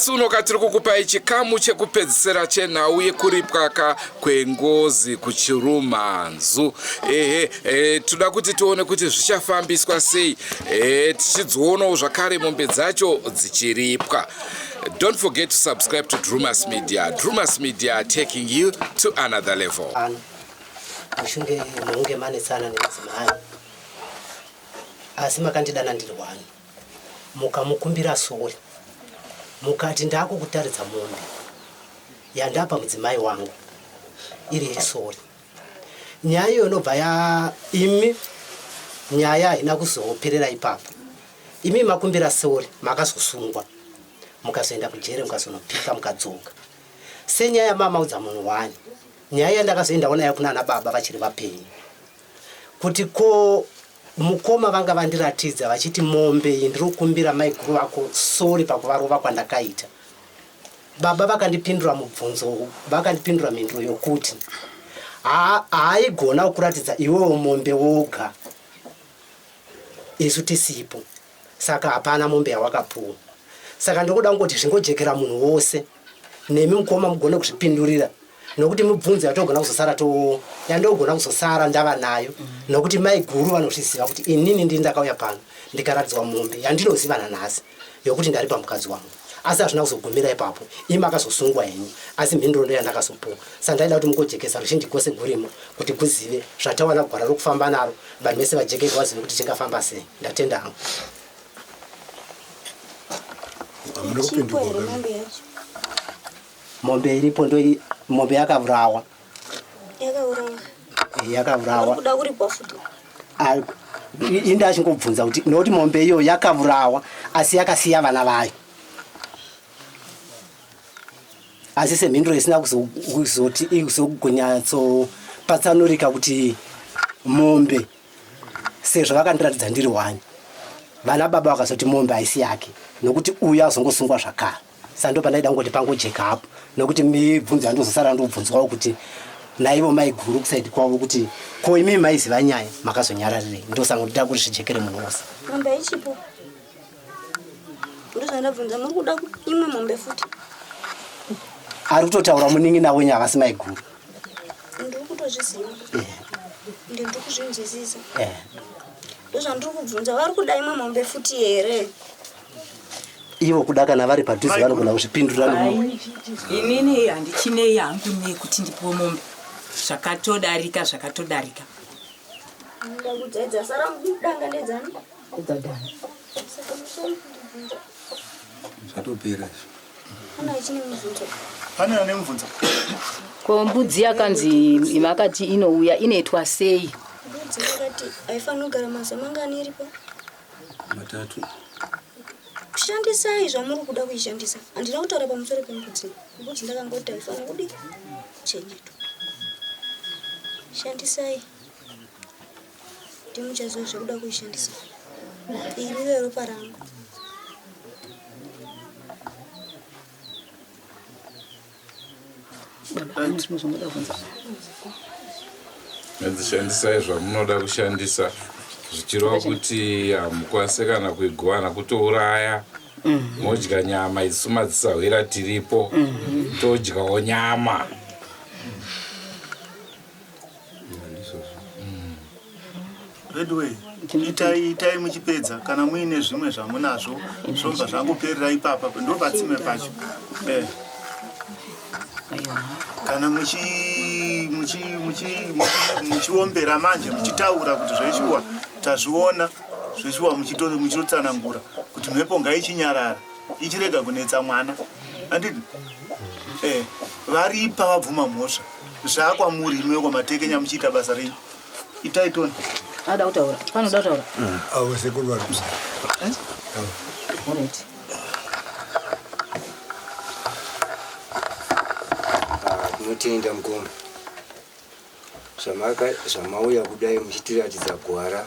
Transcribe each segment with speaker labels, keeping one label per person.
Speaker 1: musi unoka tiri kukupai chikamu chekupedzisira chenhau yekuripwaka kwengozi kuchirumanzu. Toda kuti tione kuti zvichafambiswa sei, tichidzionawo zvakare mombe dzacho dzichiripwa. Don't forget to subscribe to Drumas Media. Drumas Media taking you to another level.
Speaker 2: Mushunge munge mane sana nemadzimai. Asi makandidana ndiri wani. Mukamukumbira sori. Mukati ndakukutaridza mombe. Yandapa mudzimai wangu. Iri sori. Nyaya inobva ya imi nyaya ina kuzoperera ipapo. Imi makumbira sori makazosungwa. Mukazoenda kujere mukazonopika mukadzoka. Senyaya mama udza munhu wani. Nyaya ndakazoenda ona yakuna ana baba vachiri vapenyu. Kuti ko mukoma vanga vandiratidza vachiti mombe ndiri kukumbira maiguru vako sori pakuvarova kwandakaita. Baba vakandipindura mubvunzo, vakandipindura mhinduro yokuti haigona kuratidza iwewo mombe woga. Isu tisipo. Saka hapana mombe yawakapuwa. Saka ndokuda ngoti zvingojekera munhu wose. Nemi mukoma mugone kuzvipindurira. Nokuti mubvunzo yatogona kuzosara yandogona kuzosara ndava nayo. Nokuti maiguru vanozviziva kuti inini ndiri ndakauya pano ndikaradzwa mombe yandinozivana nhasi yokuti ndari pamukadzi wangu. Asi hazvina kuzogumira ipapo. Imi akazosungwa henyu. Asi mhinduro ndo yandakazopuwa. Saka ndaida kuti mungojekesa ruzhinji kwose gurimo kuti kuzive zvatawana gwara rokufamba naro. Vanhu vese vajekeka vazive kuti tingafamba sei. Ndatenda hangu. Mombe iripo ndo mombe yakavurawa. Yakavurawa.
Speaker 3: Kuda kuripa futi.
Speaker 2: Inda chingobvunza kuti noti mombe iyo yakavurawa asi yakasiya vana vayo. Asi semhinduro isina kuzoti ikuzogonyatso patsanurika kuti mombe sezvo vakandiratidza ndiri wani. Vana baba vakazoti mombe haisi yake nokuti uya azongosungwa zvakare. Sando pandaida ngoti pangojeka hapo nokuti mibvunzo yandozosara ndobvunzwawo kuti naivo maiguru kusaidi kwavo kuti ko imi maiziva nyaya makazonyararirei. Ndosanga ndida kuti zvijekere munhu wose.
Speaker 3: Mombe ichipo. Ndozvandabvunza muri kuda imwe mombe futi.
Speaker 2: Ari kutotaura muningi nawo nyaya vasi maiguru.
Speaker 3: Ndiri kutozviziva. Ndiri kuzvinzwisisa. Ndozvandiri kubvunza vari kuda imwe mombe futi here?
Speaker 2: Ivo kuda kana vari padhuze vanogona kuzvipindura.
Speaker 4: Inini handichinei hangu nekuti ndipuwe mombe. Zvakatodarika.
Speaker 3: Nda kudzaidza sara mudanga nedzani?
Speaker 5: Zvatopera.
Speaker 3: Pane
Speaker 5: ane mubvunzo.
Speaker 6: Ko mbudzi yakanzi imakati inouya inoitwa sei?
Speaker 3: Mbudzi yakati haifaniri kugara mazuva mangani iripo?
Speaker 5: 3.
Speaker 3: Kushandisai zvamuri kuda kuishandisa. Handina kutaura pamusoro pembudzi. Mbudzi ndakangoti haifaniri kudi chengetwa. Shandisai. Ndimuchaziva zvakuda kuishandisa. Iri ropa rangu.
Speaker 1: Medzishandisai zvamunoda kushandisa. Zvichireva kuti hamukwanise kana kuigwana kutouraya. Modya nyama isu madzisahwira tiripo. Todyawo nyama.
Speaker 5: Redway, itai muchipedza kana muine zvimwe zvamunazvo zvobva zvangoperera ipapa ndo patsime pacho. Kana muchiombera manje muchitaura kuti zveshuwa tazviona zveshuwa muchitotsanangura kuti mhepo ngaichinyarara ichirega kunetsa mwana. Andidi varipa vabvuma mhosva zvakwamuri imwe kwamatekenya muchiita basa renyu. Itai toni.
Speaker 6: Ada kutaura. Panoda kutaura.
Speaker 7: Awese kurwara musa.
Speaker 6: Alright.
Speaker 8: Tinotenda mukoma. Zvamauya kudai muchitiratidza gwara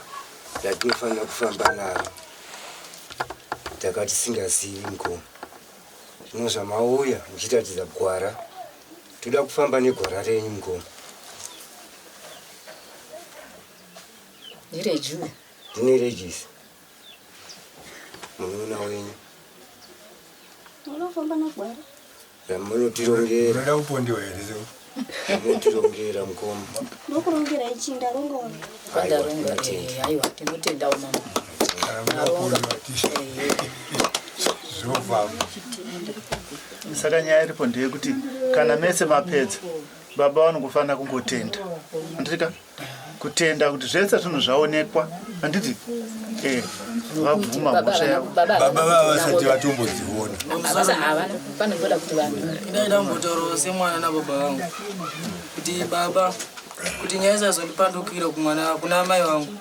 Speaker 8: ratinofanira kufamba naro. Takati singazivi mukoma. Zvino zvamauya muchitiratidza gwara toda kufamba negwara renyu mukoma.
Speaker 6: Ndire Julia.
Speaker 8: Ndine Regis. Mununa wenyu.
Speaker 3: Hello. Famba na gwara.
Speaker 8: Ramunotirongera.
Speaker 7: Unoda kupondiwa here so.
Speaker 8: Ramunotirongera mukomba.
Speaker 3: Nokurongera ichinda rongo.
Speaker 6: Kwadaronga aiwa tinotendawo mama.
Speaker 5: Saka nyaya iripo ndeyekuti kana mese mapedza baba vanongofana kungotenda. Andika kutenda kuti zvese zvinhu zvaonekwa. Anditi vabvuma mhosva yavo.
Speaker 7: Baba vasati vatombodziona.
Speaker 6: Abasa havana panoda kuti vanhu
Speaker 9: ndaida mbotauro semwana nababa vangu kuti baba kuti nyaya isazondipandukira kumwana kuna mai vangu.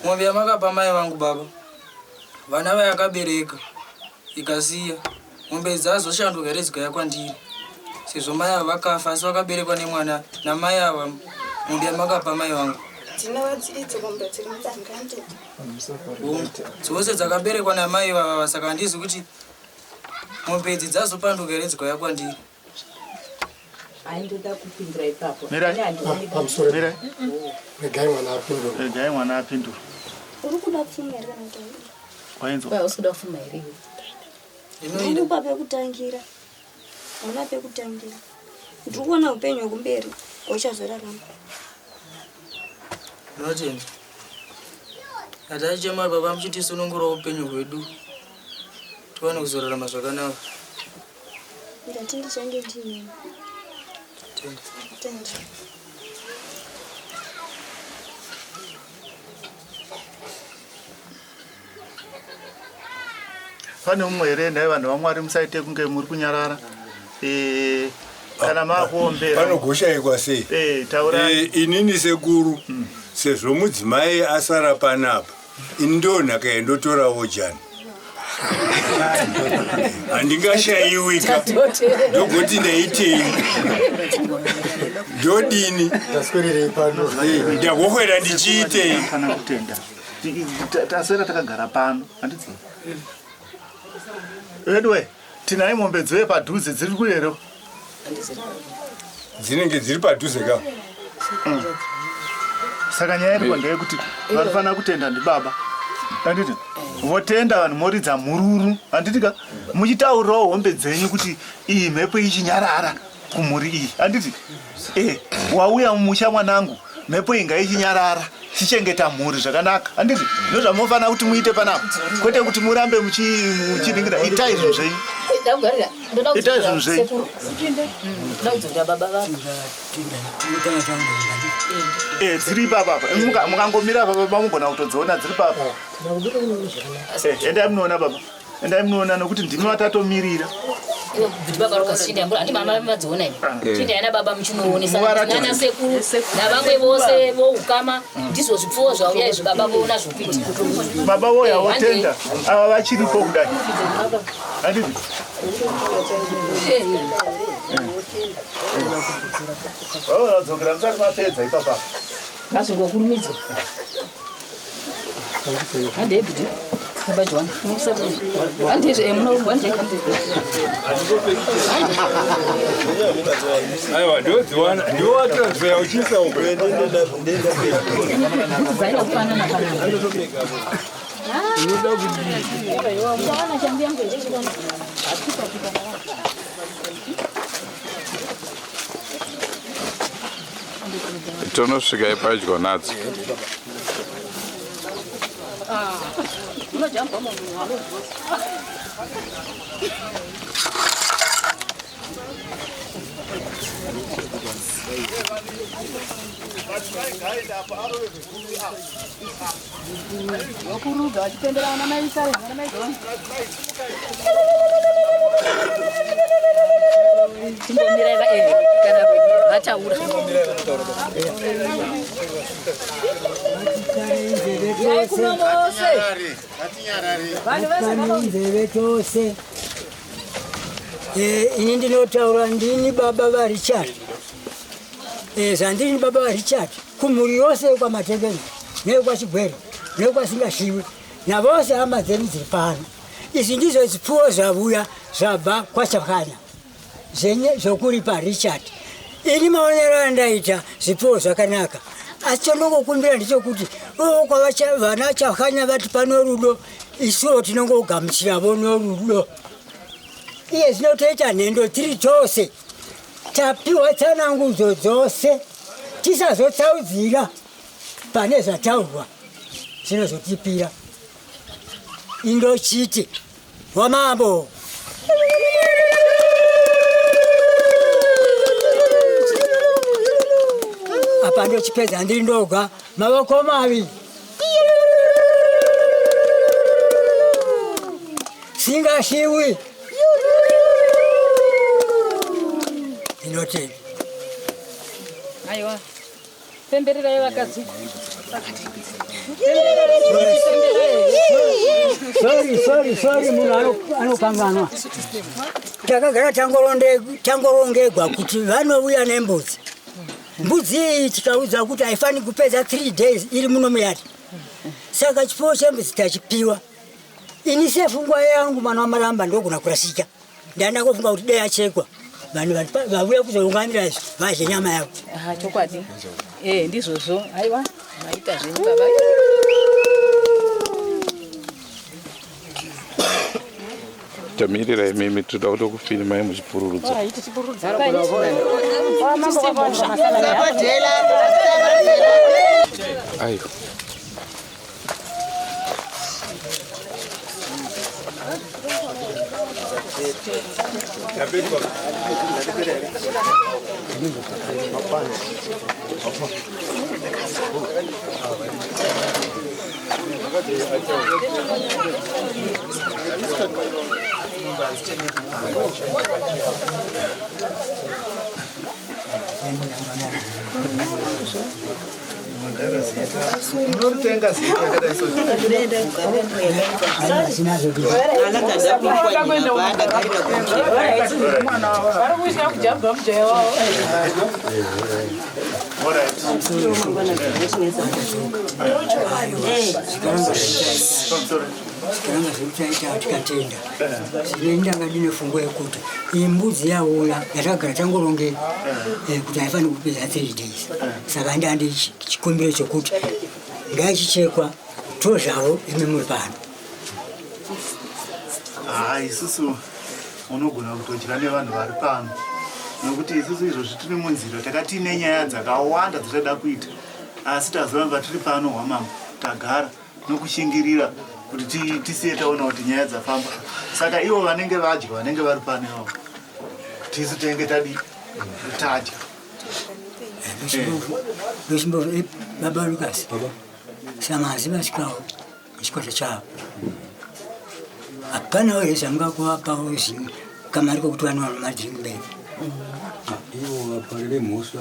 Speaker 9: Mwombe yamakapa mai vangu baba vana vayakabereka ikasiya mwombe dzazoshanduka here dzikauya kwandiri sezvo mai ava vakafa asi vakaberekwa nemwana namai ava mwombe yamakapa mai vangu dzose dzakaberekwa namai vava saka handizi kuti mwombe idzi dzazopanduka here dzikauya kwandiri.
Speaker 4: aindoda kupindura ipapo.
Speaker 5: Pamusoro.
Speaker 2: Regai mwana apindura.
Speaker 3: Uri kuda pfuma here kana kuti
Speaker 5: wainzo?
Speaker 6: usikuda kufuma here iwe?
Speaker 3: Unopa pekutangira. Hauna pekutangira. Kuti ukuona upenyu hwekumberi uchazorarama.
Speaker 9: Notenda. Atachema baba muchiti sunungura upenyu hwedu. Tuone kuzorarama zvakanaka.
Speaker 3: Ndatindi change ndine. Tenda.
Speaker 5: Pane umwe here naye vanhu vaMwari musaite kunge muri kunyarara. Kana makuombera.
Speaker 7: Panogoshayikwa sei?
Speaker 5: Taurai.
Speaker 7: Inini sekuru sezvo mudzimai asara panapa. Ini ndo nhaka yandotorawo jani. Handingashayiwika. Ndogoti ndaitei. Ndodini.
Speaker 2: Taswirire pano.
Speaker 7: Ndagokwera ndichiitei.
Speaker 5: Kana kutenda. Taswera takagara pano. Handiti. Edwe, tinaye mombe dzve padhuze dziri kuyero.
Speaker 7: Dzinenge dziri padhuze ka.
Speaker 5: Saka nyaya iripo ndeyekuti vanofana kutenda ndibaba. Handiti. Votenda vanhu moridza mururu. Handitika muchitaurirawo hombe dzenyu kuti iyi mhepo ichinyarara kumhuri iyi. Handiti. Wauya mumusha mwanangu mhepo inga ichinyarara. Chichengeta mhuri zvakanaka. Handiti. Ndozvamunofana kuti muite panapa. Kwete kuti murambe muchiringira itai zvinhu zvenyu. Itai zvinhu zvenyu. Dziri papa. Mukangomira papa mugona kutodziona dziri papa. Endai munoona baba. Endai munoona nokuti ndimi vatatomirira.
Speaker 6: Baba rokashinda ngura ndi mama madziona ine. Chinda yana baba muchinoonesa nana sekuru navamwe vose voukama ndizvo zvipfuwo zvauya izvi baba voona zvopiti.
Speaker 5: Baba voya wotenda ava vachiripo kudai. Handiti. Vadzokera musati mapedza ipapa.
Speaker 6: Ngazongokurumidza. Handebidi. Baba John, andizve munokwanje
Speaker 7: Aiwa ndodziwana ndiwatira uchisa uko.
Speaker 6: Zaina kufana na kana. Bwana chambia ngwe chikona.
Speaker 1: Tonosvika ipadyo nadzo.
Speaker 6: Unojamba munhu walo. Wakuruga achitenderana na Isaya na Maidon. Timbomira kana vataura.
Speaker 10: Ini ndinotaura ndini baba vaRichard. Zandini baba vaRichard kumhuri yose kwaMatengeni nekwaChigwere nekwaSingashiwe navose hama dzenyu dziri pano. Izvi ndizvo zvipfuwo zvavuya zvabva kwaChakanya zvokuri paRichard. Ini maonero andaita zvipfuwo zvakanaka. Asi chandinongokumbira ndechekuti vana Chakanya vati pano rudo isuwo tinongogamuchira vono rudo. iye zvinotoita nhendo tiri chose tapiwa tsanangudzo dzose tisazotsaudzira pane zvataurwa zvinozotipira indochiti wamambo apa ndochipedza ndiri ndoga mavoko maviri singashiwi inotei
Speaker 6: aiwa pembererai vakadzi
Speaker 10: sorry munhu anokanganwa takagara tangorongegwa kuti vanouya nembudzi mbudzi iyi tikaudza kuti haifani kupedza 3 days iri muno muyati saka chipfuwo chembudzi tachipiwa ini sefungwa yangu mwana wamaramba ndogona kurasika ndanda kofunga kuti dei achekwa vanhu vauya kuzounganira izvi vadye nyama yavo
Speaker 6: chokwadi ndizvozvo aiwa maita zvenyu baba
Speaker 1: tamirira imimi toda kutokufilima muchipururudza ayo
Speaker 10: Sikiranga zvekuchaita tikatenda ndanga ndine fungo yekuti iyi mbudzi yauya yatagara tangorongeka kuti haifani kupedza 3 days saka ndandi chikumbiro chokuti ngaichichekwa to zvavo imi muri pano
Speaker 5: isusu unogona kutodyira nevanhu vari pano nokuti isusu izvozvi tiri munzira takati nenyaya dzakawanda dzotoda kuita asi tazoramba tiri pano hwamambo tagara nokushingirira kuti tisiye taona kuti nyaya dzafamba saka ivo vanenge vadya vanenge vari pano ivo tisu tenge tadya
Speaker 10: baba Lucas samazi vasikawo chikwata chavo hapanawo hezvamungakuvapawo kamari kokuti vanhu vanomadringi bag
Speaker 11: ivo vaparire mhosva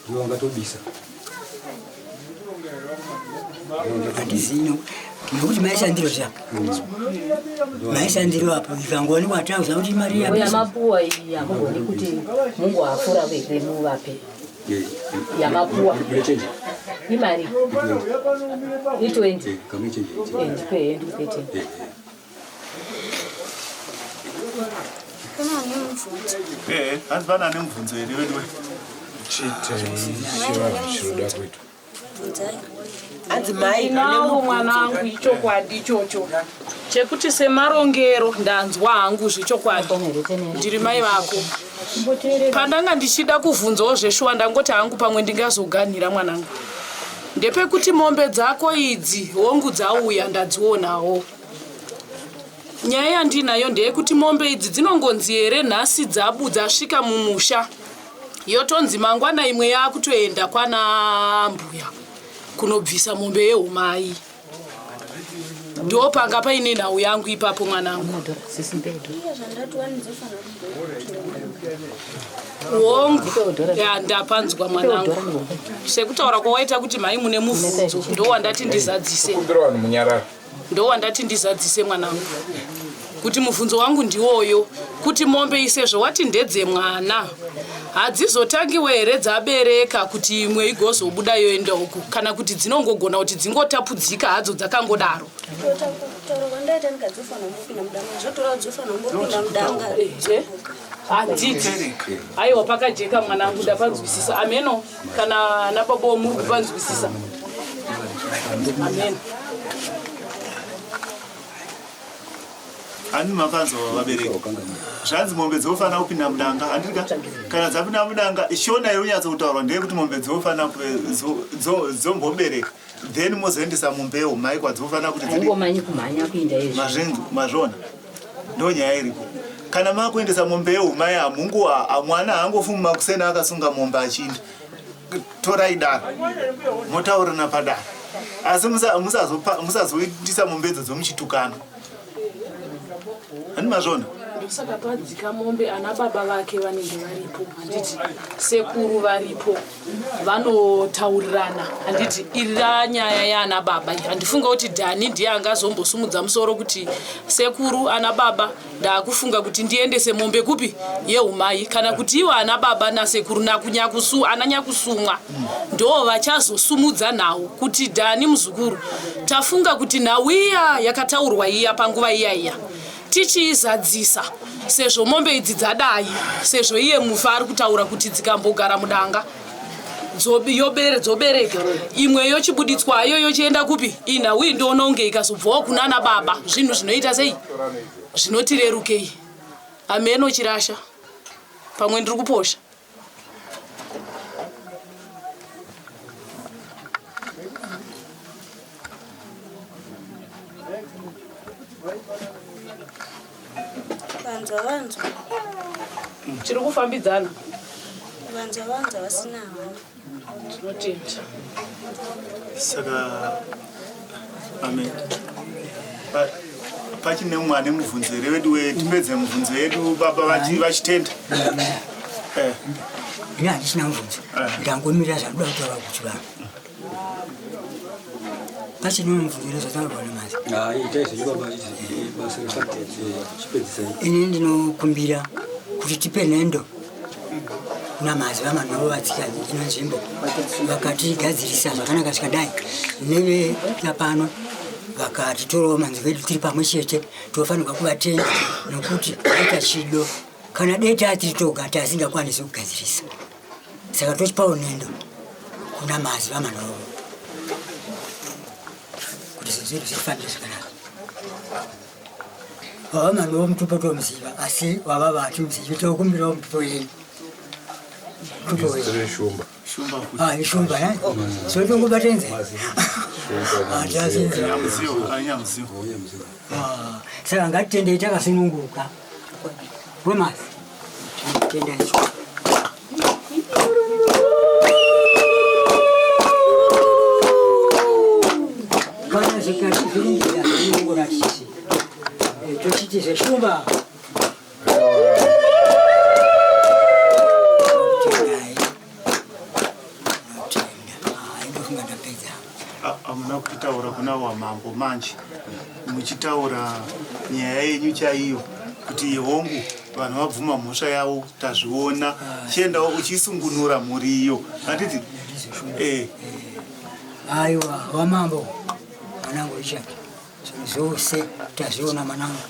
Speaker 11: ivo vangatobisa
Speaker 10: handizino nokuti maishandiro zvako maishandiro apo ikangoonekwa tauza kuti mari
Speaker 6: yamapuwa iyi hamugoni kuti mungoafura vekre muvape yamapuwa imari i20 ndipe ndipete
Speaker 5: hanzi vana nemubvunzo here veduwe
Speaker 1: chiroda kwetu
Speaker 12: nawo mwanangu ichokwadi ichocho chekuti semarongero ndanzwa hangu zvichokwadi ndiri mai vako pandanga ndichida kubvunzawo zveshuwa ndangoti hangu pamwe ndingazoganhira mwanangu ndepekuti mombe dzako idzi hongu dzauya ndadzionawo nyaya yandinayo ndeyekuti mombe idzi dzinongonzi here nhasi dzabu dzasvika mumusha yotonzi mangwana imwe yakutoenda kwana mbuya kunobvisa mombe yeumai ndo panga paine nhau yangu ipapo mwanangu hongu ndapanzwa mwanangu sekutaura kwawaita kuti mai mune mubvunzo ndowandati ndizadzise ndowandati ndizadzise mwanangu kuti mubvunzo wangu ndiwoyo kuti mombe isezvo wati ndedze mwana hadzizotangiwe here dzabereka kuti imwe igozobuda yoenda uku kana kuti dzinongogona kuti dzingotapudzika hadzo dzakangodaro hadziti aiwa pakajeka mwanangu ndapanzwisisa ameno kana nababa muri kupanzwisisa ameno
Speaker 5: hani makanzwa vabereki zvanzi mombe dzinofanira kupinda mudanga handika kana dzapinda mudanga shona ironyatso kutaurwa ndeyekuti mombe dzinofanira dzombobereka then mozoendesa mombe yeumai kwadzinofanira kuti mazvona ndo nyaya iripo. Kana makuendesa mombe yeumai mwana haangofumi makusena akasunga mombe achinda torai dara motaurana padara asi musazoitisa mombe idzo dzomuchitukano hani mazvona.
Speaker 12: Saka padzika mombe ana baba vake vanenge varipo handiti sekuru varipo vanotaurirana handiti ira nyaya yana baba handifunga kuti Dhani ndiye angazombosumudza musoro kuti sekuru ana baba ndakufunga kuti ndiendese mombe kupi yeumai kana kuti iwo ana baba nasekuru ananyakusumwa ndo vachazosumudza nawo kuti Dhani muzukuru tafunga kuti nawo iya yakataurwa iya panguva iya tichizadzisa sezvo mombe idzi dzadai sezvo iye mufa ari kutaura kuti dzikambogara mudanga dzobereka imwe yochibuditswayo yochienda kupi ina uyi ndononge ikazobvawo kunana baba zvinhu zvinoita sei zvinotirerukei ameno chirasha pamwe ndiri kuposha.
Speaker 3: Vanza
Speaker 12: chiri kufambidzana
Speaker 3: vanza vasina hana
Speaker 12: tinotenda.
Speaker 5: Saka amen pachine mwana mubvunzo wedu tipedze mubvunzo yedu baba vachitenda
Speaker 10: ina handisina mubvunzo ndangomirira zvakuda kutaura kuti vanhu pachine mubvunzo zvataurirwa nemazi ini ndinokumbira kuti tipe nhendo kuna mazi vamanhu vavo vatsikani ino nzvimbo vakatigadzirisa zvakanaka zvikadai nevepano vakatitorawo manzwi edu tiri pamwe chete tofanirwa kuvatenda nokuti aita chido kana dai tatiri toga tasingakwanisi kugadzirisa saka tochipawo nhendo kuna mazi vamanhu vavo kuti zvinhu zvifanire zvakanaka. Wava manhu vomutupo tomuziva asi wava vatimuzivi tokumbirawo mutupo yenyu ishumba so tongobatenze saka ngatitendei takasununguka wemasi tenda icho kana zvikati zviringira zvinongoratisi tochiti zveshumba
Speaker 5: amuna kutaura kuna wamambo manje muchitaura nyaya yenyu chaiyo kuti hongu vanhu vabvuma mhosva yavo tazviona chiendawo uchisungunura mhuriyo handiti
Speaker 10: aiwa wamambo manangu richard zvose tazviona manangu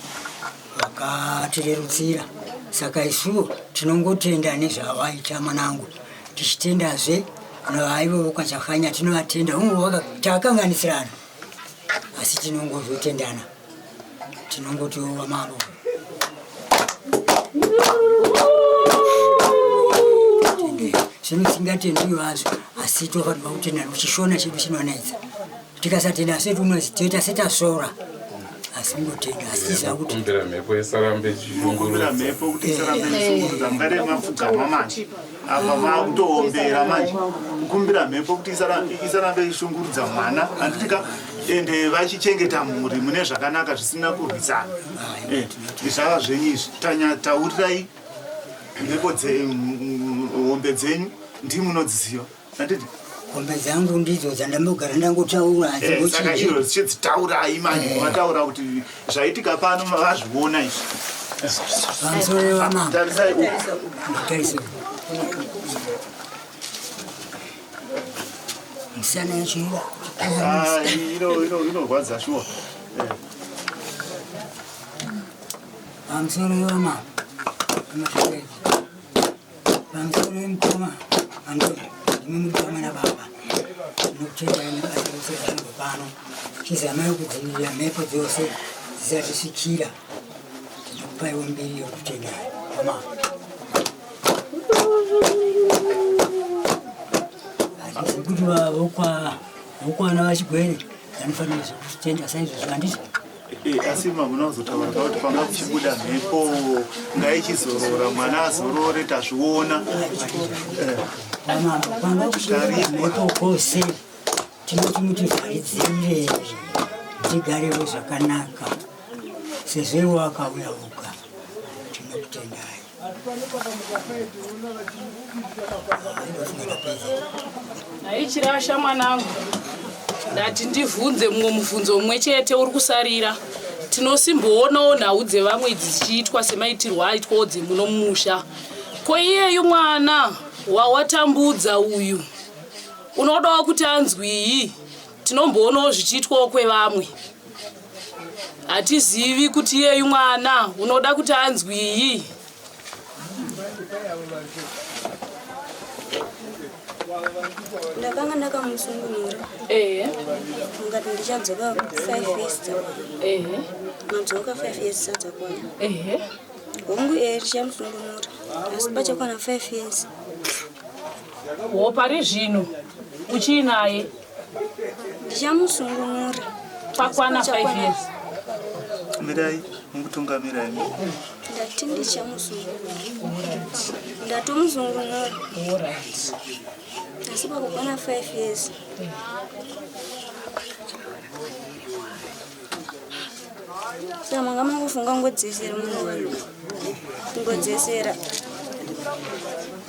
Speaker 10: vakatirerutsira saka isuwo tinongotenda nezvavaita manangu tichitendazve navaivo kwachakanya tinovatenda umwe takakanganisirana asi tinongozotendana tinongoti wamambo zvinosingatendi vazvo asi tofanirwa kutendana uchishona chedu chinonaidza tikasatenda setunozi toita setasora asi ngotenda asi zvakuti
Speaker 1: mhepo isarambe
Speaker 5: mhepo kuti isarambe ichishungurudza mungade mapfugama manje apa makutoombera manje kukumbira mhepo kuti isarambe ichishungurudza mwana handitika ende vachichengeta mhuri mune zvakanaka zvisina kurwisana zvava zvenyu izvi taurirai mhepo hombe dzenyu ndimunodziziva handiti
Speaker 10: hombe dzangu ndidzo dzandambogara ndangotaura
Speaker 5: saka iro zichedzitaurai manje mataura kuti zvaitika pano vazviona izvi
Speaker 10: pamusoro wamambo
Speaker 5: tarisai
Speaker 10: musana yachoira
Speaker 5: inorwadza shuwa
Speaker 10: pamusoro wamambo pamusoro wemukoma andori ndimemukoma nababa nokutendaaaaano chizamai kudzivirira mhepo dzose dzisatisvikira paiwa mbili yokutenda ama kuti vokwana vachigwere vanofanira kutenda saizvo zvanditi
Speaker 5: asi mamunozotaura kuti panga kuchibuda mhepo ngaichizorora mwana azorore tazviona
Speaker 10: panga kuchibuda mhepo kose tinoti mutivharidzire tigarewo zvakanaka sezvo wakauya uka tinokutendai
Speaker 12: aichirasha mwanangu ndati ndivhunze mumwe mubvunzo mumwe chete uri kusarira tinosimboonawo nhau dzevamwe dzichiitwa semaitirwo aitwawo dzemuno mumusha ko iyeyu mwana wawatambudza uyu unodawo kuti anzwii tinomboonawo zvichiitwawo kwevamwe hatizivi kuti iyeyu mwana unoda kuti anzwii
Speaker 3: ndakanga ndakamusungunura ngati ndichadzoka 5 years dzakwana madzoka 5 years dzakwana hongu tichamusungunura asi pachakwana 5 years
Speaker 12: pari zvino uchiinaye
Speaker 3: ndichamusungunura
Speaker 12: pakwana 5 years
Speaker 5: mirai mukutungamirai
Speaker 3: ndati ndichamusungunura ndatomusungunura asi pakukwana 5 years saka manga mangofunga ngodzesera mwana wanu kungodzesera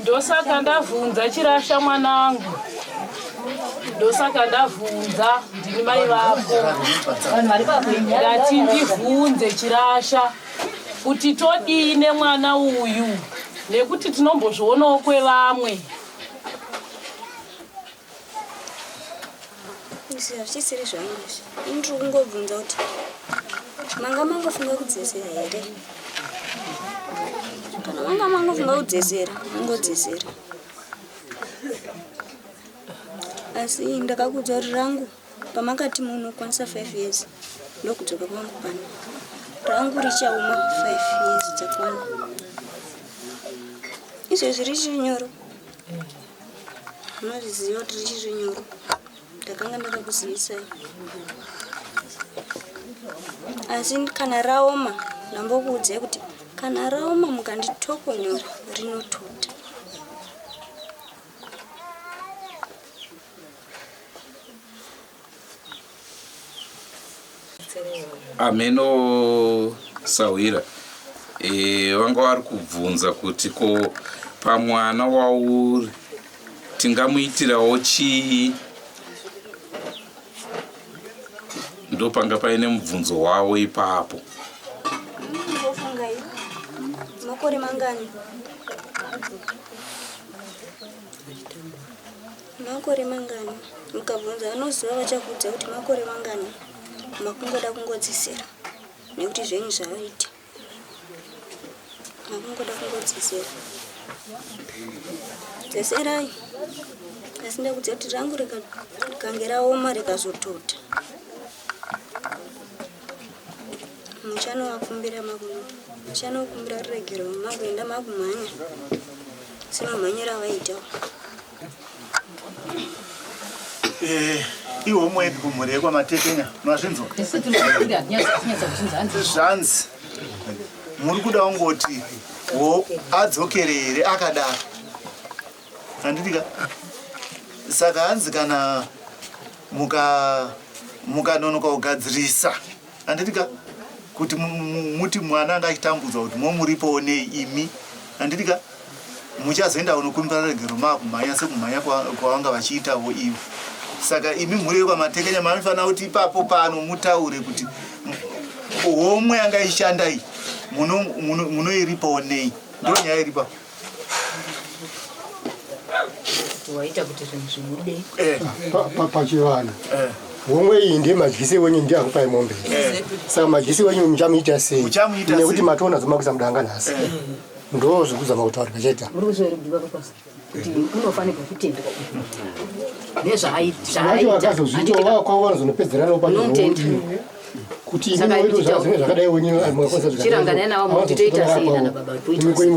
Speaker 12: ndosaka ndavhunza chirasha mwanangu ndosaka ndavhunza ndini mai vako ndati ndivhunze chirasha kuti todine mwana uyu nekuti tinombozvionawo kwevamwe
Speaker 3: hazvichisiri zvangu indiri kungobvunza kuti manga mangofunga kudzesera here kana manga mangofunga kudzesera mungodzesera asi ndakakudza kuti rangu pamakati munokwanisa 5 years ndokudzoka kwangu pano rangu richauma 5 years dzakwana izvezvi richinyoro munozviziva kuti richinyoro ndakanga ndakakuzivisai asi kana raoma ndambokuudzai kuti kana raoma mukanditokonyora rinotota
Speaker 1: ameno sawira vanga vari kubvunza kuti ko pamwana wauri tingamuitirawo chii ndopanga paine mubvunzo wavo ipapo
Speaker 3: ngofungai makore mangani makore mangani mukabvunza anoziva vachakudza kuti makore mangani makungoda kungodzisera nekuti zvenyu zvavaita makungoda kungodzisera dzeserai asi ndakudza kuti rangu rikange raoma rikazotota muchanovakumbira muchanokumbira riregero makuenda makumhanya semamhanyira avaitawo
Speaker 5: iwo mwepi kumhuri kwamatekenya mwazvinzwa zvanzi muri kuda kungoti adzokerere akadaro handitika saka hanzi kana mukanonoka kugadzirisa handitika kuti muti mwana angachitambudzwa kuti momuripowo nei imi handitika muchazoenda unokumbira regero makumhanya sekumhanya kwavanga vachiitawo ivo saka imi mhuri kwamatekenya manofanira kuti ipapo pano mutaure kuti homwe angaishanda iyi munoiripawo nei ndo nyaya iripa
Speaker 6: waita kuti zvinhu zvimude
Speaker 13: pachivana homwe iyi ndiye madyisi wenyu ndiye akupai mombe saka madyisi wenyu muchamuita sei nekuti matona zomakuisa mudanga nhasi ndo zvekuzama kutaura pacheta
Speaker 6: kuti unofanirwa kutendwa
Speaker 13: nezvaaita vakazozvitowa kwavo vanozonopedzeranawo panonondi kuti ino zvinenge zvakadai wenyu
Speaker 6: chirangana nawo muti toita sei nana baba kuita sei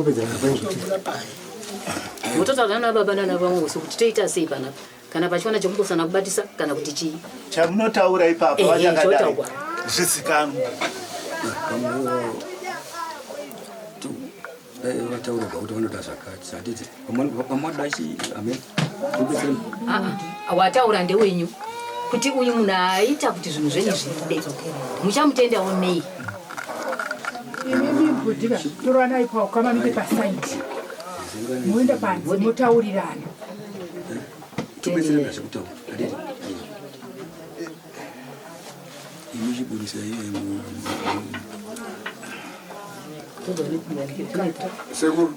Speaker 6: mutotaura nana baba nana vamwe kuti toita sei panapa kana pachiwana chomukosana kubatisa kana kuti chii
Speaker 5: chamunotaura ipapo vachakadai zvizikanwa
Speaker 11: vataura kuti vanoda zvakati handiti pamadachi amen
Speaker 6: wataura ndewenyu kuti uyu munhu aita kuti zvinhu zvenyu zviide muchamutendawo nei
Speaker 14: inini bhudhika torana ipawo kama mide pasaidi muenda panze motaurirana
Speaker 11: tobetserana zvekutaura handiti imi chiburisa iye
Speaker 7: Sekuru.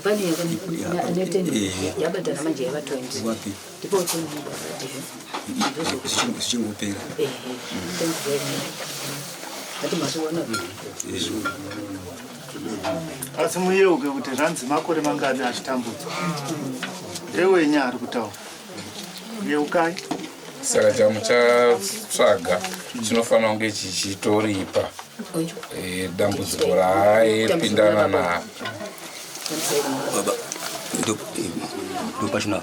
Speaker 6: Pani neteni yabadala manje yaba 20.
Speaker 11: Wapi?
Speaker 6: Ndipo 20.
Speaker 11: Sichingopera.
Speaker 6: Thank you very much. Ati masuwana.
Speaker 11: Yesu.
Speaker 5: asi muyeuke kuti zvanzi makore mangani achitambudzwa ewenyu ari kutaura yeukai
Speaker 1: saka chamuchatsvaga chinofanira kunge chichitoripa dambudziko raaipindana naro
Speaker 11: baba ndopachina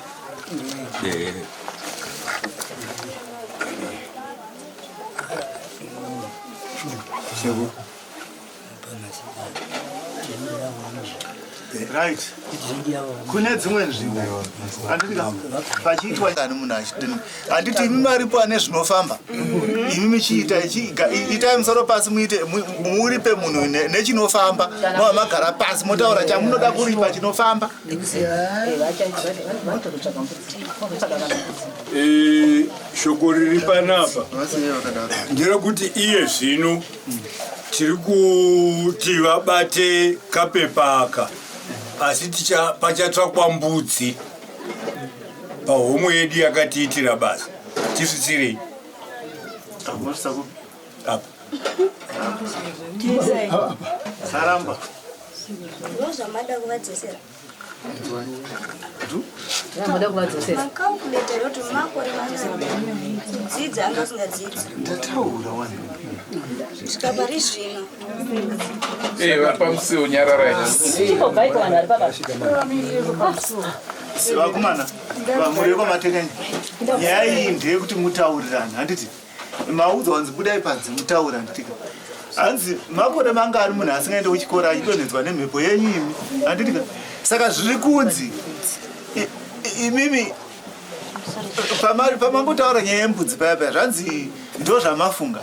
Speaker 5: right kune dzimwe nzvimbo pachiitwa ani munhu achidini handiti imi maripo ane zvinofamba imi michiita itai musoro pasi muripe munhu nechinofamba mava magara pasi motaura chamunoda kuripa chinofamba
Speaker 7: shoko riri panapa nderekuti iye zvino tiri kuti vabate kapepa aka asi pachatsvakwa mbudzi pahomwe yedu yakatiitira basa tisvitsirei
Speaker 5: saramba
Speaker 3: ndozvamada kuvadzosera
Speaker 6: Ramada kuvadzosera
Speaker 3: makalkuleta kuti makore mangani kudzidza anga usingadzidzi
Speaker 5: ndataura wani
Speaker 3: zvikapari zvino
Speaker 1: vapamusiwo nyararai
Speaker 5: vakomana vamureko matekenyi nyaya iyi ndeyekuti mutaurirani handiti maudzwa wanzi budai panze mutaura nditika hanzi makore mangani munhu asingaende kuchikora achidonhedzwa nemhepo yenyu imi handitika saka zviri kunzi imimi pamangotaura nyaya yembudzi payapaya zvanzi ndo zvamafunga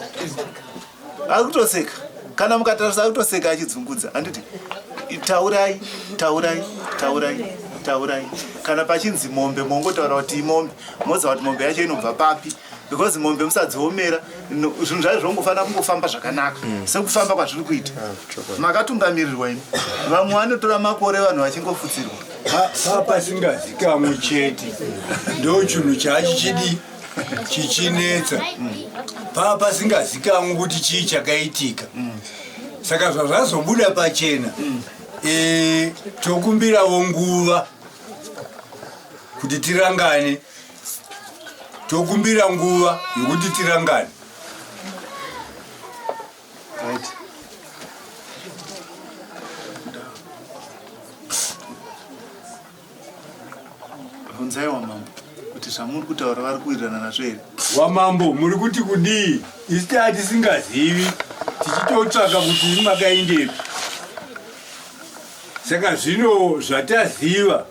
Speaker 5: ari kutoseka kana mukatarisa ari kutoseka achidzungudza handiti taurai taurai taurai taurai kana pachinzi mombe mongotaura kuti imombe moziva kuti mombe yacho inobva papi because mombe musadziomera zvinhu zvaizvo zvongofanira kungofamba zvakanaka sekufamba kwazviri kuita makatungamirirwa imi vamwe vanotora makore vanhu vachingofutsirwa
Speaker 7: papasingazikamwe chete ndo chinhu chachichidi chichinetsa papasingazikamwe kuti chii chakaitika saka zvazvazobuda pachena tokumbirawo nguva kuti tirangane tokumbira nguva yokuti tirangane
Speaker 5: bvunzai wamambo kuti zvamuri kutaura vari kuwirirana nazvo here
Speaker 7: wamambo muri kuti kudii isi tatisingazivi tichitotsvaka kuti makaindepi saka zvino zvataziva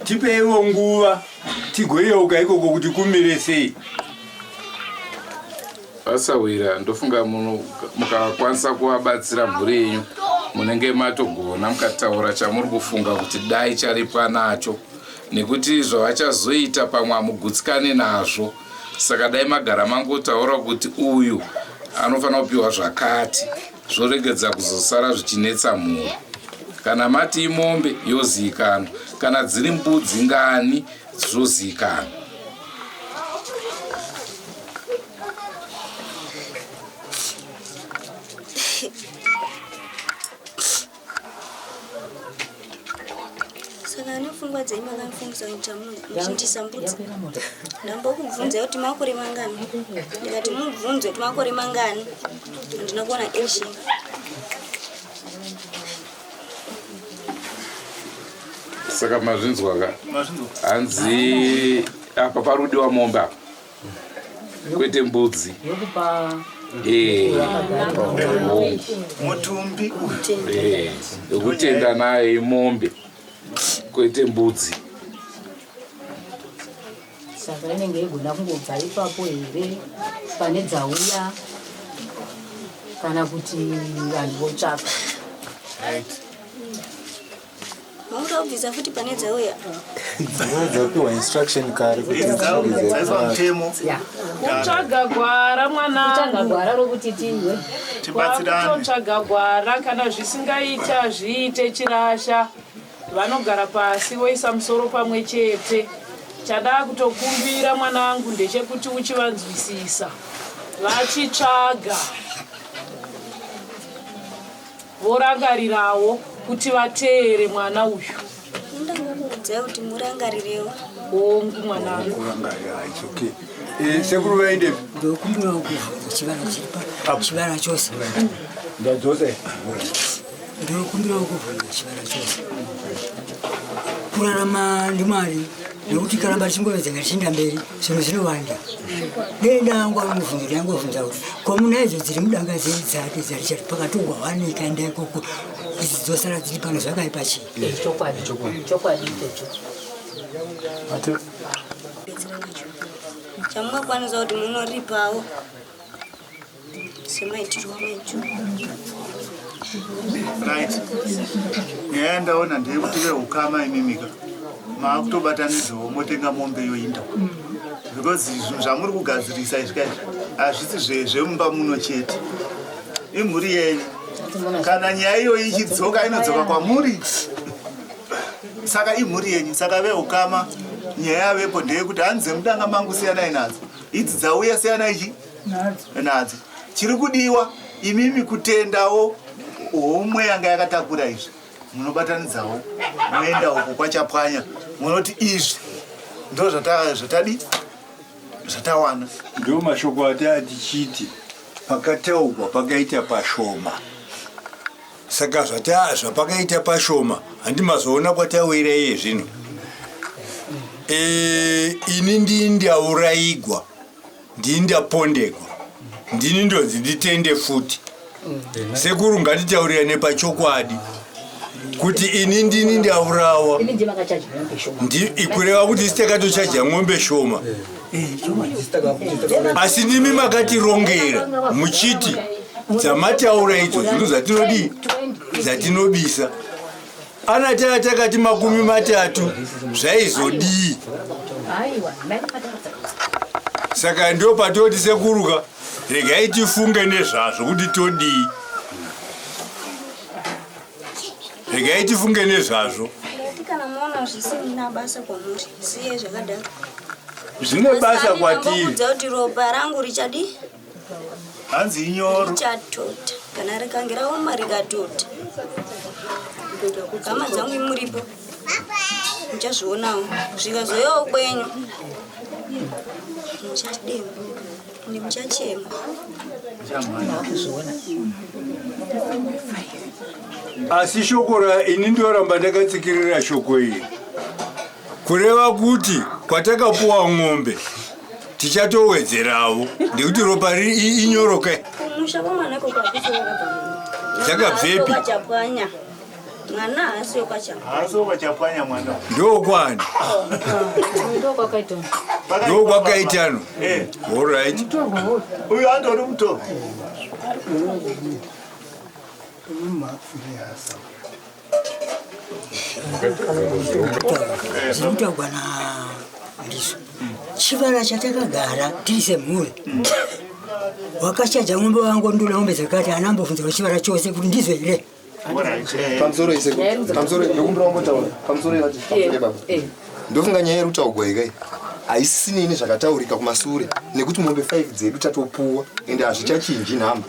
Speaker 7: tipeiwo nguva tigoyeuka ikoko kuti kumire sei
Speaker 1: vasawira ndofunga mukakwanisa kuvabatsira mhuri yenyu munenge matogona mukataura chamuri kufunga kuti dai charipa nacho nekuti zvavachazoita pamwe hamugutsikane nazvo saka dai magara mangotaura kuti uyu anofanira kupiwa zvakati zvoregedza kuzosara zvichinetsa mhuri kana mati imombe yozivikanwa kana dziri mbudzi ngani zvozivikanwa
Speaker 3: saka pfungwa dzenyu makamufungisa kuita muchindisambudza. Ndambokubvunza kuti makore mangani. Ndikati mubvunze kuti makore mangani. Ndinokuona eshe.
Speaker 1: Saka mazvinzwa ka? Hanzi apa parudi wa momba. Kwete mbudzi.
Speaker 5: Mutumbi.
Speaker 1: Kutenda naye mombe. Kwete mbudzi.
Speaker 6: Saka inenge igona kungobva ipapo here pane dzauya kana kuti vanhu votsvaka.
Speaker 3: Mauta kubvisa futi pane dzauya.
Speaker 15: Dzapiwa instruction kare kuti
Speaker 12: kutsvaga gwara mwanangu.
Speaker 6: Gwara rokuti tiwe.
Speaker 12: Kwakutotsvaga gwara kana zvisingaita zviite chirasha. Vanogara pasi voisa musoro pamwe chete. Chada kutokumbira mwanangu ndechekuti uchivanzwisisa. Vachitsvaga. Vorangarirawo kuti vateere mwana uyu.
Speaker 3: Ndangakudza kuti murangarirewo.
Speaker 12: Ongu mwanangu.
Speaker 7: Kurangarira, it's okay. Sekuru vaende.
Speaker 10: Ndokumbira kuvhunza chivana chiripa. Chivana chose.
Speaker 7: Ndadzose.
Speaker 10: Ndokumbira kuvhunza chivana chose. Kurarama ndimari. Nekuti kana bachingovedzenga chinda mberi zvinhu zvinowanda. Denda ngwa muvhunzo yangovhunza kuti komuna idzo dziri mudanga dzake dzari chati pakatogwa wani ikaenda ikoko idzi dzosara dziri pano zvakaipa chii.
Speaker 6: Chokwadi ichocho.
Speaker 3: Chamungakwanisa kuti munoripawo semaitirwo maicho.
Speaker 5: Right. Nyaya ndaona ndeyekuti veukama imimika maakutobatanidzawo motenga mombe yoinda because zvinhu zvamuri kugadzirisa izvi hazvisi zvemumba muno chete, imhuri yenyu. Kana nyaya iyoyi ichidzoka inodzoka kwamuri, saka imhuri yenyu. Saka veukama nyaya yavepo ndeyekuti hanzi mudanga mangu siyanai nadzo, idzi dzauya siyanai nadzo. Chiri kudiwa imimi kutendawo homwe yanga yakatakura izvi, munobatanidzawo moenda uko kwachapwanya, munoti izvi ndo zvatawana.
Speaker 7: Ndio mashoko atatichiti pakataurwa pakaita pashoma. Saka zvapakaita pashoma handimazoona kwatawira iye zvino. Ini ndindaurayigwa, ndindapondegwa, ndini ndonzi nditende futi. Sekuru ngatitaurirane pachokwadi kuti ini ndini ndaurawa. Kureva kuti sitakatochaja ng'ombe shoma. Asi ndimi makatirongera muchiti dzamataura idzo zvinhu zatinobisa. Ana takati 30 zvaizodii. Saka ndio patoti sekuruka regai tifunge nezvazvo kuti todii. Regai tifunge nezvazvo.
Speaker 3: Kana muona zvisina basa kwamuri, siye zvakadaro.
Speaker 7: Zvine basa kwatiri.
Speaker 3: Ndakudza kuti ropa rangu richadi?
Speaker 5: Hanzi inyoro.
Speaker 3: Richatota. Kana rikangira uma rikatota. Hama dzangu imuripo. Muchazvionawo. Zvikazoyawo kwenyu. Muchademba. Ndi muchachema.
Speaker 7: Asi shoko ini ndioramba ndakatsikirira shoko iri. Kureva kuti kwatakapuwa ng'ombe tichatowedzerawo ndikuti ropa riri inyoroke.
Speaker 3: Kumusha kwamanako kwakusora pamunhu.
Speaker 7: Dzakabvepi?
Speaker 3: Kwachapwanya. Mwana asiyo kwachapwanya.
Speaker 5: Asiyo kwachapwanya mwana.
Speaker 7: Ndokwani?
Speaker 6: Ndokwakaitano.
Speaker 7: Ndokwakaitano. All right.
Speaker 5: Uyu andori mutombo.
Speaker 10: Zvinotagwa ndizvo. Chivara chatakagara tiri semhuri. Wakachaja ng'ombe wangu ndula ng'ombe zakati anambovhunza chivara chose kuti ndizvo here.
Speaker 15: Pamusoro ise pamusoro ndokumbira ngotaura pamusoro yati baba. Ndofunga nyaya yerutaugwa ikai. Aisinini zvakataurika kumasure nekuti mombe 5 dzedu tatopuwa ende hazvichachinji nhamba.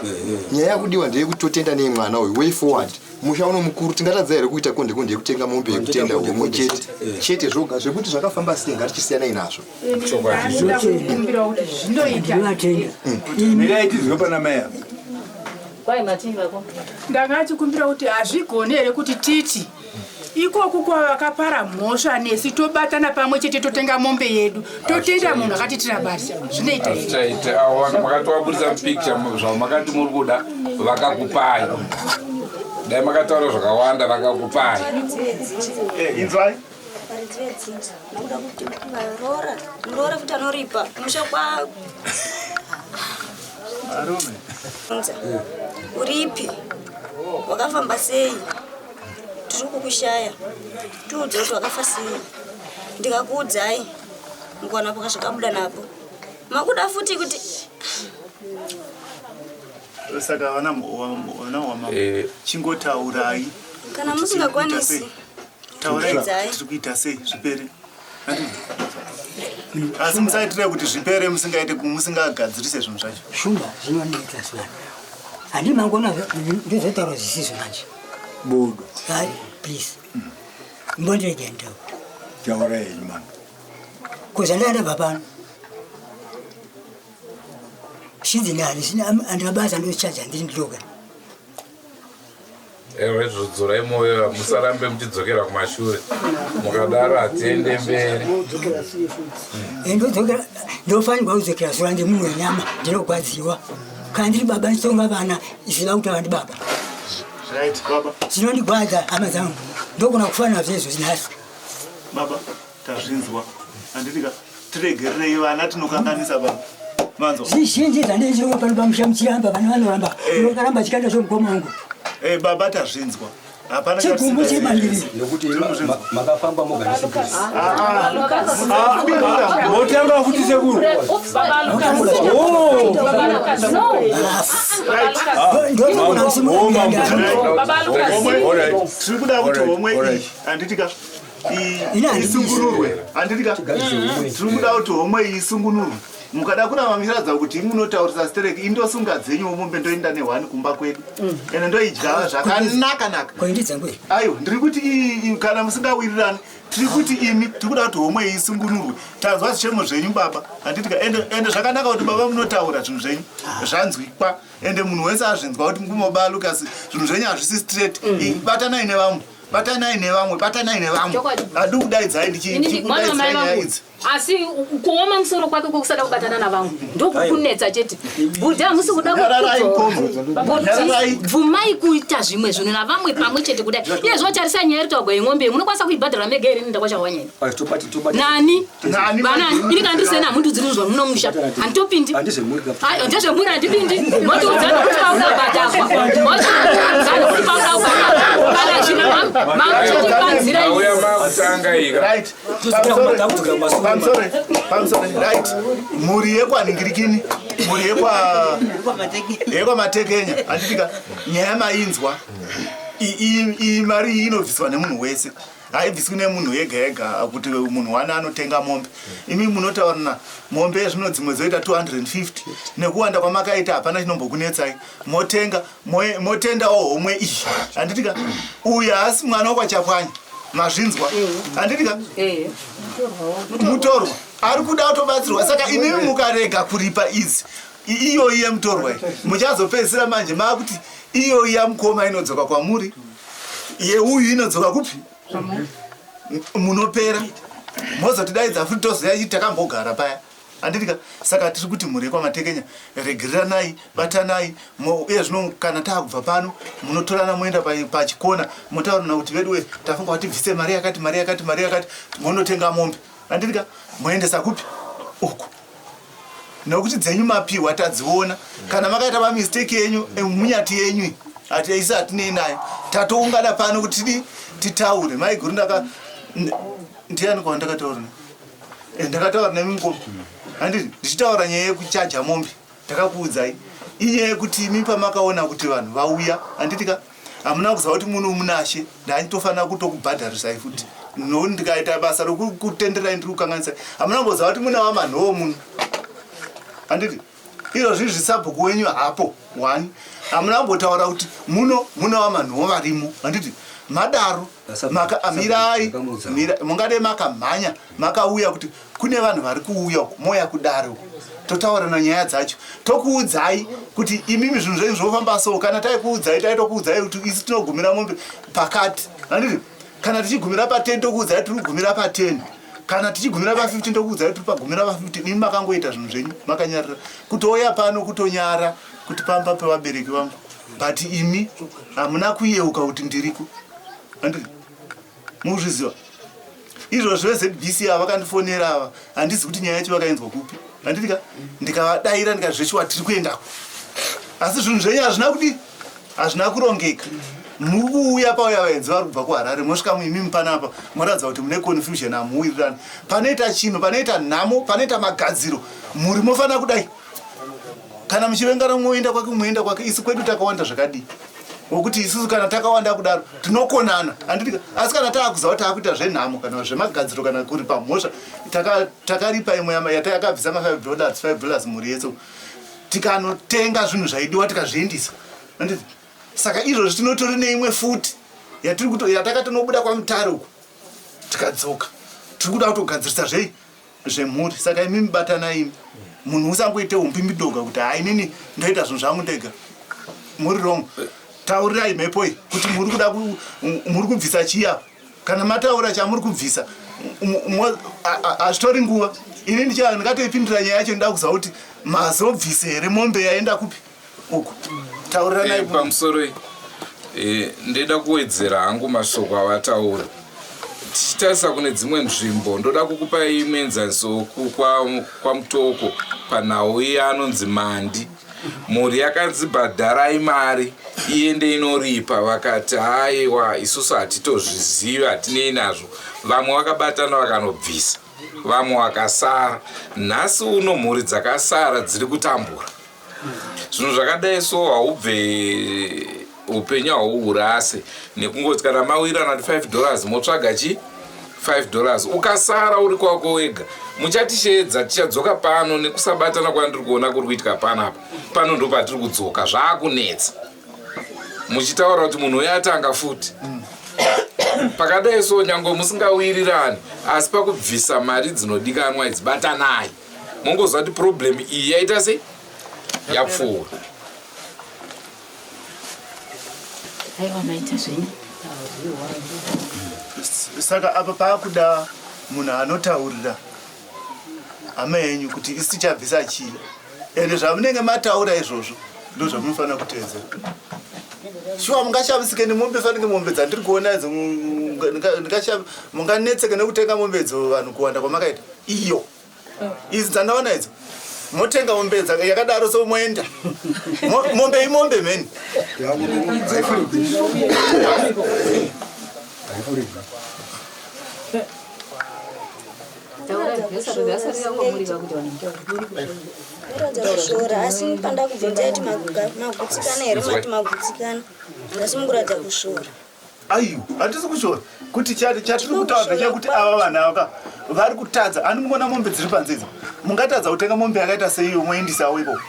Speaker 15: Nyaya yakudiwa ndeyekuti totenda nemwana uyu way forward musha uno mukuru tingatadza here kuita konde yekutenga mombe yekutenda homwe chete zvoga zvekuti zvakafamba sei ngatichisiyana inazvo
Speaker 7: mirai tizwe pana mai ako
Speaker 6: kwai mativako
Speaker 14: ndanga achikumbira kuti hazvigone here kuti titi ikoku kwavakapara mhosva nesi tobatana pamwe chete totenga mombe yedu totoita munhu akatitira basa zvinoita
Speaker 1: awana makatovaburisa mupikicha zvamakati muri kuda vakakupai dai makataura zvakawanda vakakupai
Speaker 5: inzwai
Speaker 3: muroora futi anoripa musha kwa
Speaker 5: arume
Speaker 3: uripi wakafamba sei tiri kukushaya tiudze kuti wakafa sei ndikakuudzai mukuwana pakasvikabuda napo makuda futi kuti
Speaker 5: saka vana wama chingotaurai
Speaker 3: kana musingakwanisi
Speaker 5: taurai tiri kuita sei zvipere asi musaitire kuti zvipere musingagadzirise zvinhu zvacho
Speaker 10: shumba zvinondiita sana handi mangona ndozotaura zvisizvo manje
Speaker 7: bodo
Speaker 10: hai please mbondiregendeo
Speaker 7: taura henyu mama
Speaker 10: kuzandaenda papano shinzinani andina basa ndochaja ndiri ndiloga
Speaker 1: ewe zvodzorai moyo musarambe muchidzokera kumashure mukadaro hatiende mberi
Speaker 10: ndodzokera ndofanirwa kudzokera sura ndemunhu wenyama ndinogwadziwa kana ndiri baba nditonga vana isina kutaura ndi baba zvinondigwadza hama dzangu ndogona kufanira zvezvo zinasi
Speaker 5: baba tazvinzwa handitika tiregererei vana tinokanganisa baba manzo
Speaker 10: zizhinji dzandechirova pano pamusha muchiramba vana vanoramba unokaramba chikaita chomukoma wangu
Speaker 5: baba tazvinzwa hapana
Speaker 10: chigumbu chemandiri
Speaker 11: nekuti makafamba
Speaker 7: motanga futi sekuru
Speaker 5: tiri kuda kuti homwe iyi handitika isungunurwe handitika tiri kuda kuti homwe iyi isungunurwe mukada kunamamiradza kuti munotaurisa stereki indosunga dzenyu mombe ndoenda nehwani kumba kwedu ende ndoidya zvakanaka aiwa ndiri kuti kana musingawirirani tiri kuti imi tiri kuda kuti homwe isungunurwe tanzwa zvichemo zvenyu baba handitika ende zvakanaka kuti baba munotaura zvinhu zvenyu zvanzwikwa ende munhu wese azvinzwa kuti mukumobaa lucas zvinhu zvenyu hazvisi straight batanai nevamwe hadi kudaidzai ndichikudaidzai nyaya idzi
Speaker 6: asi kuoma musoro kwake kwekusada kubatana navamwe ndokukunetsa chete budhi hamusi kuda bvumai kuita zvimwe zvinhu navamwe pamwe chete kudai iye zvotarisa nyaya ritagwa yeng'ombe munokwanisa kuibhadhara mega here nindakwachawanyeni nani banani ini kana ndisena hamundidzirinzwa munomusha handitopindi ndezvemuri handipindi motiudzana kuti paudabhadhagwa motiudzana kuti paudabhadhagwa kana zvino mamuchitipanzira
Speaker 5: pamusore right mhuri yekwanhingirikini mhuri yekwamatekenya handitika nyaya mainzwa iyi mari iyi inobviswa nemunhu wese haibviswi nemunhu yega yega kuti munhu wane anotenga mombe imi munotaurana mombe zvino dzimwe zoita 250 nekuwanda kwamakaita hapana chinombokunetsai motendawo homwe iyi handitika uyu haasi mwana wakwachapwanya mazvinzwa handitika mutorwa ari kuda kutobatsirwa saka imi mukarega kuripa idzi iyoyi yemutorwa muchazopedzisira manje maakuti iyoyi yamukoma inodzoka kwamuri yeuyu inodzoka kupi munopera mozotidaidza futi tozoya chiti takambogara paya handitika saka tiri kuti mhuri yekwamatekenya regereranai batanai uye zvino kana taakubva pano munotorana moenda pachikona motaurana kuti veduwe tafunga kuti tibvise mari yakati monotenga mombe handitika moendesa kupi uku nekuti dzenyu mapiwa tadziona kana makaita mamisteki yenyu munyati yenyu hati isi hatinei nayo tatoungana pano kuti titaure maiguru ndiani kwa ndakataura ndakataura nemingoma handiti ndichitaura nyaya yekuchaja mombe ndakakuudzai inyaya yekuti imi pamakaona kuti vanhu vauya handitika hamuna kuziva kuti munhu munashe ndanditofanira kutokubhadharisai futi nokuti ndikaita basa rokutenderai ndiri kukanganisai hamuna kumboziva kuti muna wamanhoo munhu handiti iro zviri zvisabhuku wenyu hapo 1 hamuna kumbotaura kuti muno vamanhuwo varimo handiti madaro mirai mungade makamhanya makauya kuti kune vanhu vari kuuya uku moya kudare uku totaurana nyaya dzacho tokuudzai kuti imimi zvinhu zvenyu zvofamba so kana taikuudzai taitokuudzai kuti isi tinogumira mombe pakati handiti kana tichigumira pa10 tokuudzai tiri kugumira pa10 kana tichigumira pa15 tokuudzai tiri pagumira pa15 imi makangoita zvinhu zvenyu makanyarira kutoya pano kutonyara kuti pamba pevabereki vangu but imi hamuna kuyeuka kuti ndiriko handiti muzviziva izvozvo ZBC ava vakandifonera ava handizi kuti nyaya yacho vakaenzwa kupi handitika ndikavadaira ndikazvechiwa tiri kuendako asi zvinhu zvenyu hazvina kurongeka muri kuuya pauya vaenzi vari kubva kuharare mosvika muimimi panapa moratidza kuti mune confusion hamuwirirani panoita chino panoita nhamo panoita magadziro muri mofanira kudai kana muchivengana moenda kwake moenda kwake isi kwedu takawanda zvakadii wokuti isusu kana takawanda kudaro tinokonana handitika asi kana taakuziva kuti taakuita zvenhamo kana zvemagadziro kana kuri pamhosva takaripa imwe yatakabvisa $5 muri yese tikanotenga zvinhu zvaidiwa tikazviendisa handiti saka izvozvi tinotori neimwe futi yatakatonobuda kwamutare uku tikadzoka tiri kuda kutogadzirisa zvemhuri saka imi mibatana imi munhu usangoite humbi midoga kuti hainini ndoita zvinhu zvangu ndega muri wrong taurirai mhepoi kuti muri kubvisa chiya kana mataura chamuri kubvisa hazvitori nguva ini ndikatoipindura nyaya yacho ndoda kuziva kuti mazobvise here mombe yaenda kupi uku tauriranai
Speaker 1: pamusoro ndeda kuwedzera hangu mashoko avataura tichitarisa kune dzimwe nzvimbo ndoda kukupa imwe enzaniso kwamutoko panhau iye anonzi Mandi mhuri yakanzibhadharai mari iende inoripa vakati haiwa isusu hatitozvizivi hatinei nazvo vamwe vakabatana vakanobvisa vamwe vakasara nhasi uno mhuri dzakasara dziri kutambura zvinhu zvakadai so haubve upenyu hauurase nekungoti kana mawirana $5 motsvaga chi $5 ukasara uri kwako wega muchatishedza tichadzoka pano nekusabatana kwandiri kuona kuri kuitika panapa pano ndo patiri kudzoka zvaakunetsa muchitaura kuti munhu uyo atanga futi pakadai so nyange musingawirirani asi pakubvisa mari dzinodikanwa idzibatanai mongozva kuti problem iyi yaita sei yapfuura
Speaker 5: saka apa paakuda munhu anotaurira hama yenyu kuti isi tichabvisa chii ende zvamunenge mataura izvozvo ndo zvamunofanira kuteedzera shuwa mungashavisike nemombe fanike mombe dzandiri kuona idzo munganetseke nekutenga mombe idzo vanhu kuwanda kwamakaita iyo idzi dzandaona idzo motenga mombe yakadaro so moenda mombe imombe meni
Speaker 3: kushora asi panda kubvunza kuti magutsikana here mati magutsikana asi mukuradza kushora
Speaker 5: aiyo hatisi kushora kuti chatiri kutaura chekuti ava vanhu ava vari kutadza ani mungona mombe dziri panzidzo mungatadza kutenga mombe yakaita seiyo moendisawo ipo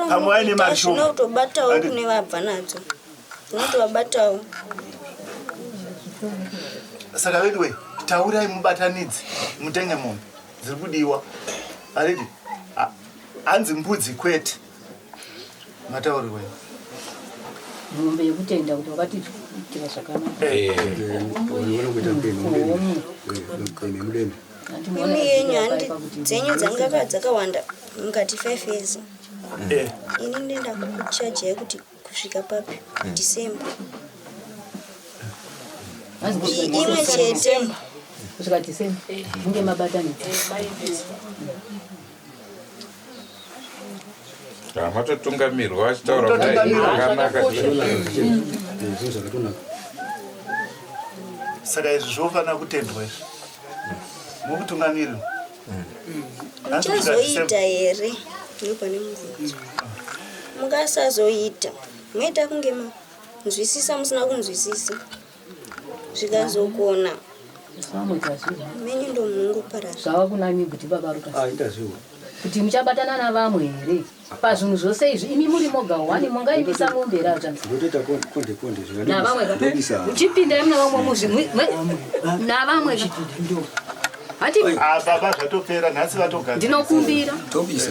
Speaker 5: pamwe aine mari shoma
Speaker 3: zvinotobatawo kune vabva nadzo dzinotovabatawo
Speaker 5: saka vediwe taurai mubatanidzi mutenge mombe dziri kudiwa aredi hanzi mbudzi kwete mataurirwe
Speaker 6: mombe yekutenda kuti wakatiitira zvakanaka
Speaker 3: mimi yenyu handi dzenyu dzangava dzakawanda mukati 5 years ini ndenda kukuchajai kuti kusvika papi December imwe chete
Speaker 6: kusvika December munge mabatani
Speaker 1: matotungamirwa achitaura kudakanaka
Speaker 5: saka izvi zvofanira kutendwa izvi mukutungamirwa
Speaker 3: muchazoita here nopane mubvunzo mukasazoita moita kunge manzwisisa musina kunzwisisa zvikazokona menyu ndo munongoparara
Speaker 6: zvava kunami kuti baba kuti muchabatana navamwe here pazvinhu zvose izvi imi muri moga wani mungaimbisa mombe ratanzi
Speaker 11: ndotoita konde
Speaker 6: navamwe uchipinda muna vamwe muzi navamwe hati
Speaker 5: baba zvatopera nhasi vatogara
Speaker 6: ndinokumbira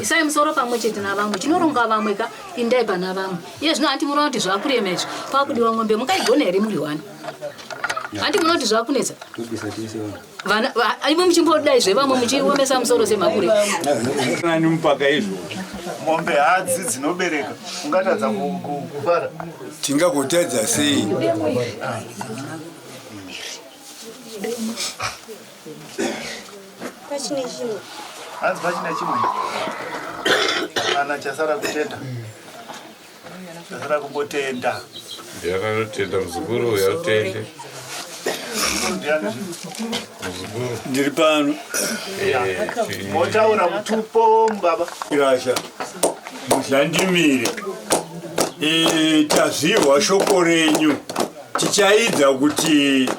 Speaker 6: isai musoro pamwe chete navamwe chinoronga vamwe ka pindai pana vamwe iye zvino handi munoona kuti zvakuremezvo pakudiwa mwombe mungaigona here muri wani handi munoona kuti zvakunetsa vana imi muchimbodai zvevamwe muchiomesa musoro semhakure
Speaker 7: nani mupaka izvo
Speaker 5: mombe hadzi dzinobereka ungatadza kufara
Speaker 7: tingagotadza sei
Speaker 3: pachine chimwe
Speaker 5: hanzi pachine chimwe kana chasara kutenda chasara kungotenda
Speaker 1: ndiananotenda muzukuru uyo utende
Speaker 7: ndiri pano
Speaker 5: motaura mutupo mubaba
Speaker 7: irasha mushandimire tazvirwa shoko renyu tichaidza kuti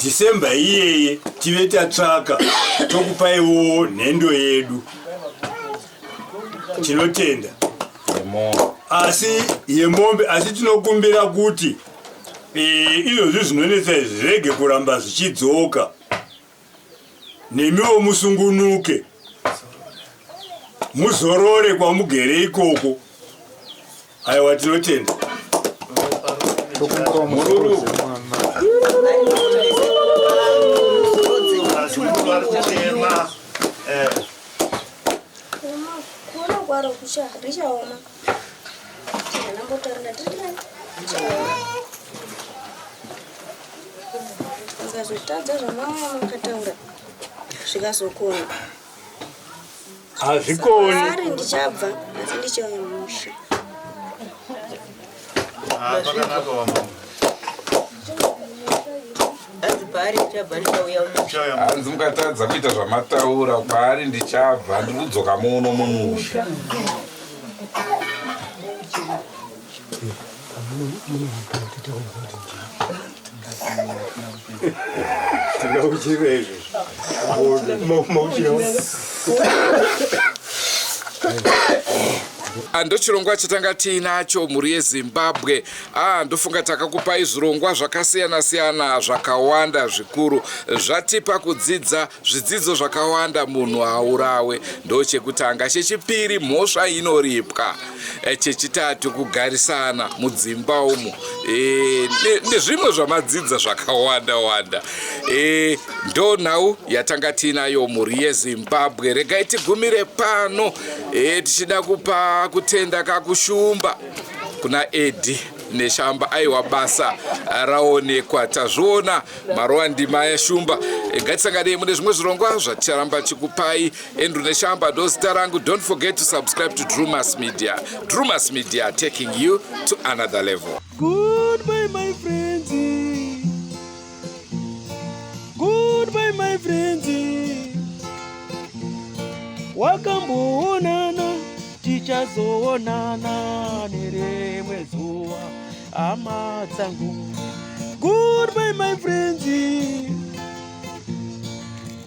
Speaker 7: December iyeye tive tatsvaka tokupaiwo nhendo yedu tinotenda asi yemombe asi tinokumbira kuti izvozvi zvinonetsa zvirege kuramba zvichidzoka nemiwo musungunuke muzorore kwamugere ikoko aiwa tinotenda
Speaker 3: kuona kwaro kusha richaoma anambotarina tirinani ukazotadza zvamamwe makataura zvikazokona
Speaker 7: hazvikoni
Speaker 3: ari ndichabva asi ndichauya musha
Speaker 1: hanzi mukatadza kuita zvamataura kwaari ndichabva ndirikudzoka muno mumusha
Speaker 7: tingauchirezvo
Speaker 1: ando chirongwa chatanga tiinacho mhuri yezimbabwe ndofunga takakupai zvirongwa zvakasiyana-siyana zvakawanda zvikuru zvatipa kudzidza zvidzidzo zvakawanda munhu aurawe ndochekutanga. Chechipiri mhosva inoripwa, chechitatu kugarisana mudzimba umu nezvimwe zvamadzidza zvakawanda wanda. Ndo nhau yatanga tiinayo mhuri yezimbabwe. Regai tigumire pano tichida kupa kutenda kakushumba kuna Edi neshamba aiwa basa raonekwa. Tazviona marova ndima yeshumba. Ngatisanganei mune zvimwe zvirongwa zvaticharamba chikupai. Andrew neshamba ndozita rangu. Don't forget to subscribe to Drumas Media. Drumas Media, taking you to another level.
Speaker 16: Goodbye my friends. Goodbye my friends. Wakamboonana tichazoonana nerimwe zuva hama dzangu. Goodbye my friends.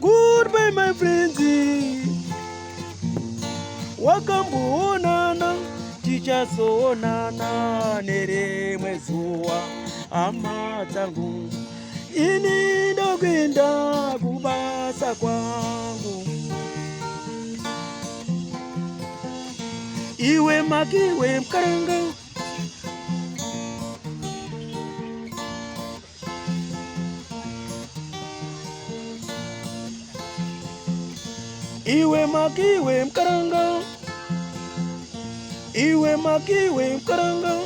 Speaker 16: Goodbye my friends. Wakamboonana tichazoonana nerimwe zuva hama dzangu. Ini ndokwenda kubasa kwangu. Iwe makiwe mkaranga. Iwe makiwe mkaranga. Iwe makiwe mkaranga.